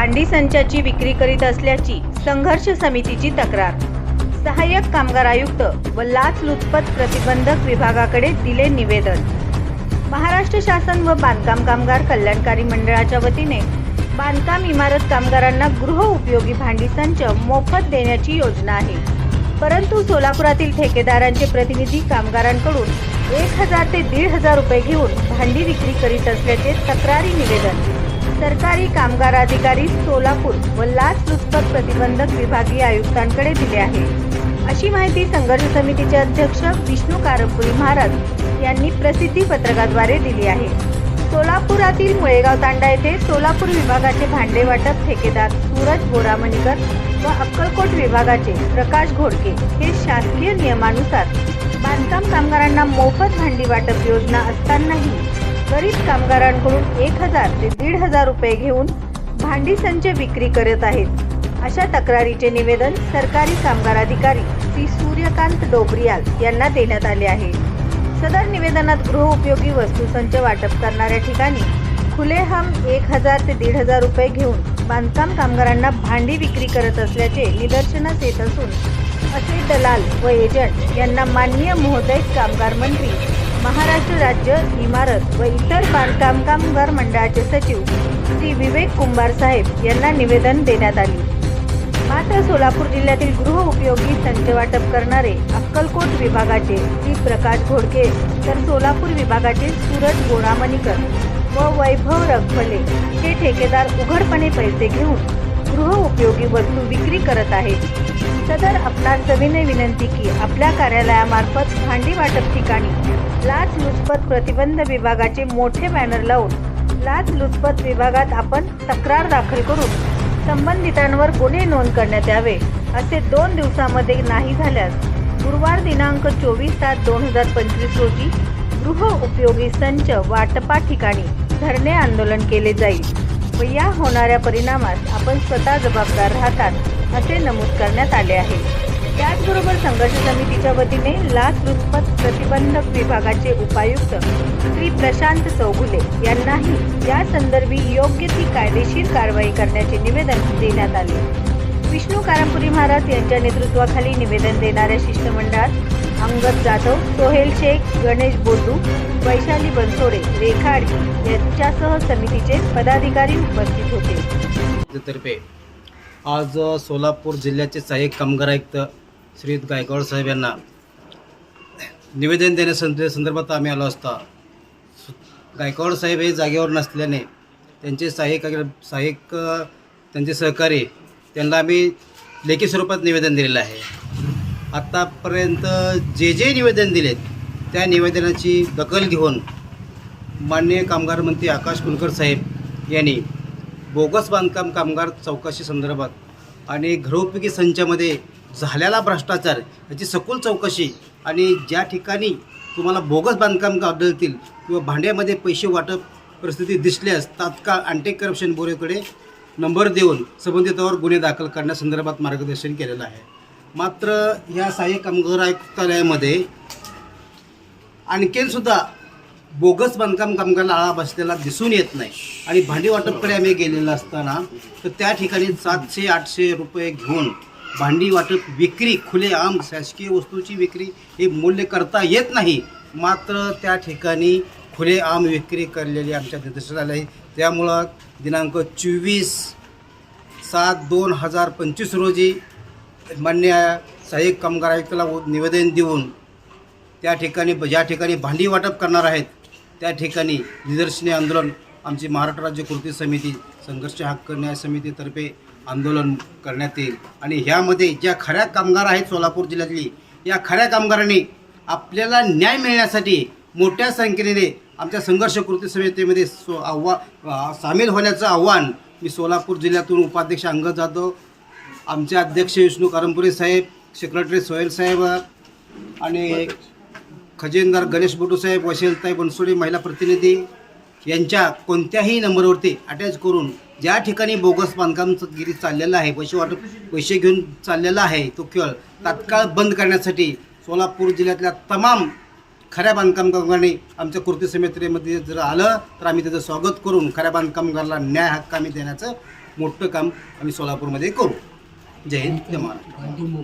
भांडी संचाची विक्री करीत असल्याची संघर्ष समितीची तक्रार। सहाय्यक कामगार आयुक्त व लाचलुचपत प्रतिबंधक विभागाकडे दिले निवेदन। महाराष्ट्र शासन व बांधकाम कामगार कल्याणकारी मंडळाच्या वतीने बांधकाम इमारत कामगारांना गृह उपयोगी भांडी संच मोफत देण्याची योजना आहे, परंतु सोलापुरातील ठेकेदारांचे प्रतिनिधी कामगारांकडून 1000 ते 1500 रुपये घेऊन भांडी विक्री करीत असल्याचे तक्रारी निवेदन सरकारी कामगार अधिकारी सोलापूर व लाचलुचपत प्रतिबंधक विभागीय आयुक्तांकडे दिले आहे, अशी माहिती संघर्ष समितीचे अध्यक्ष विष्णू कारंपुरी महाराज यांनी प्रसिद्धी पत्रकाद्वारे दिली आहे। सोलापुरातील मुळेगाव तांडा येथे सोलापूर विभागाचे भांडे वाटप ठेकेदार सूरज बोरामणीकर व अक्कलकोट विभागाचे प्रकाश घोडके हे शासकीय नियमानुसार बांधकाम कामगारांना मोफत भांडी वाटप योजना असतानाही गरीब कामगारांकडून 1000 ते 1500 रुपये घेऊन भांडी संच विक्री करत आहेत, अशा तक्रारीचे निवेदन सरकारी कामगार अधिकारी श्री सूर्यकांत डोबरियाल यांना देण्यात आले आहे। सदर निवेदनात गृहउपयोगी वस्तूसंच वाटप करणाऱ्या ठिकाणी खुलेआम 1000 ते 1500 रुपये घेऊन बांधकाम कामगारांना भांडी विक्री करत असल्याचे निदर्शनास येत असून असे दलाल व एजंट यांना माननीय महोदय कामगार मंत्री, महाराष्ट्र राज्य इमारत व इतर बांधकाम कामगार मंडळाचे सचिव श्री विवेक कुंभार साहेब यांना निवेदन देण्यात आले। मात्र सोलापूर जिल्ह्यातील गृह उपयोगी संच वाटप करणारे अक्कलकोट विभागाचे श्री प्रकाश घोडके तर सोलापूर विभागाचे सूरज बोरामणीकर व वैभव रखवले हे ठेकेदार उघडपणे पैसे घेऊन गृह उपयोगी वस्तू विक्री करत आहेत। सदर आपणास सविनय विनंती की आपल्या कार्यालयामार्फत भांडी वाटप ठिकाणी लाचलुचपत प्रतिबंध विभागाचे मोठे बॅनर लावून लाचलुचपत विभागात आपण तक्रार दाखल करून संबंधितांवर गुन्हे नोंद करण्यात यावे, असे 2 दिवसामध्ये नाही झाल्यास गुरुवार दिनांक 24/7/2025 रोजी गृह उपयोगी संच वाटपा ठिकाणी धरणे आंदोलन केले जाईल व या होणाऱ्या परिणामास आपण स्वतः जबाबदार राहतात, असे नमूद करण्यात आले आहे। त्याचबरोबर संघर्ष समितीच्या वतीने लाचलुचपत प्रतिबंधक विभागाचे उपायुक्त श्री प्रशांत चौगुले यांनाही या संदर्भी योग्य ती कायदेशीर कारवाई करण्याचे निवेदन देण्यात आले। विष्णू कारंपुरी महाराज यांच्या नेतृत्वाखाली निवेदन देणाऱ्या शिष्टमंडळात अंगद जाधव, सोहेल शेख, गणेश बोलू, वैशाली बनसोडे, रेखाडी यांच्यासह समितीचे पदाधिकारी उपस्थित होते। तर्फे आज सोलापूर जिल्ह्याचे सहाय्यक कामगार आयुक्त श्री गायकवाड साहेब यांना निवेदन देण्यासंदर्भात आम्ही आलो असता गायकवाड साहेब हे जागेवर नसल्याने त्यांचे सहाय्यक त्यांचे सहकारी त्यांना आम्ही लेखी स्वरूपात निवेदन दिलेलं आहे। आत्तापर्यंत जे निवेदन दिलेत त्या निवेदनाची दखल घेऊन माननीय कामगार मंत्री आकाश कुलकर साहेब यांनी बोगस बांधकाम कामगार चौकशी संदर्भात आणि घरोपयोगी संचामध्ये झालेला भ्रष्टाचार याची सखोल चौकशी आणि ज्या ठिकाणी तुम्हाला बोगस बांधकाम आढळतील किंवा भांड्यामध्ये पैसे वाटप परिस्थिती दिसल्यास तात्काळ अँटी करप्शन ब्युरोकडे नंबर देऊन संबंधितावर गुन्हे दाखल करण्यासंदर्भात मार्गदर्शन केलेलं आहे। मात्र ह्या सहाय्यक कामगार आयुक्तालयामध्ये आणखीनसुद्धा बोगस बांधकाम कामगाराला आळा बसलेला दिसून येत नाही आणि भांडी वाटपकडे आम्ही गेलेलं असताना तर त्या ठिकाणी 700-800 रुपये घेऊन भांडी वाटप विक्री खुलेआम शासकीय वस्तूची विक्री हे मूल्य करता येत नाही, मात्र त्या ठिकाणी खुलेआम विक्री करलेली आमच्या निदर्शनास आली आहे। त्यामुळं दिनांक 24/7/2025 रोजी मान्य सहाय्यक कामगार आयुक्ताला निवेदन देऊन त्या ठिकाणी ज्या ठिकाणी भांडी वाटप करणार आहेत त्या ठिकाणी निदर्शने आंदोलन आमची महाराष्ट्र राज्य कृती समिती संघर्ष हक्क न्याय समितीतर्फे आंदोलन करण्यात येईल आणि ह्यामध्ये ज्या खऱ्या कामगार आहेत सोलापूर जिल्ह्यातली या खऱ्या कामगारांनी आपल्याला न्याय मिळण्यासाठी मोठ्या संख्येने आमच्या संघर्ष कृती समितीमध्ये सामील होण्याचं आव्हान मी सोलापूर जिल्ह्यातून उपाध्यक्ष अंगद जाधव, आमचे अध्यक्ष विष्णू कारंपुरी साहेब, सेक्रेटरी सोहेल साहेब आणि खजिनदार गणेश बोटू साहेब, वैशालीताई बनसोडे महिला प्रतिनिधी यांच्या कोणत्याही नंबरवरती अटॅच करून ज्या ठिकाणी बोगस बांधकामगिरी चाललेला आहे, पैसे घेऊन चाललेला आहे तो खेळ तात्काळ बंद करण्यासाठी सोलापूर जिल्ह्यातल्या तमाम खऱ्या बांधकाम कामगारांनी आमच्या कृती समितीमध्ये जर आलं तर आम्ही त्याचं स्वागत करून खऱ्या बांधकामगाराला न्याय हक्क आम्ही देण्याचं मोठं काम आम्ही सोलापूरमध्ये करू. जय हिंद, जय महाराष्ट्र.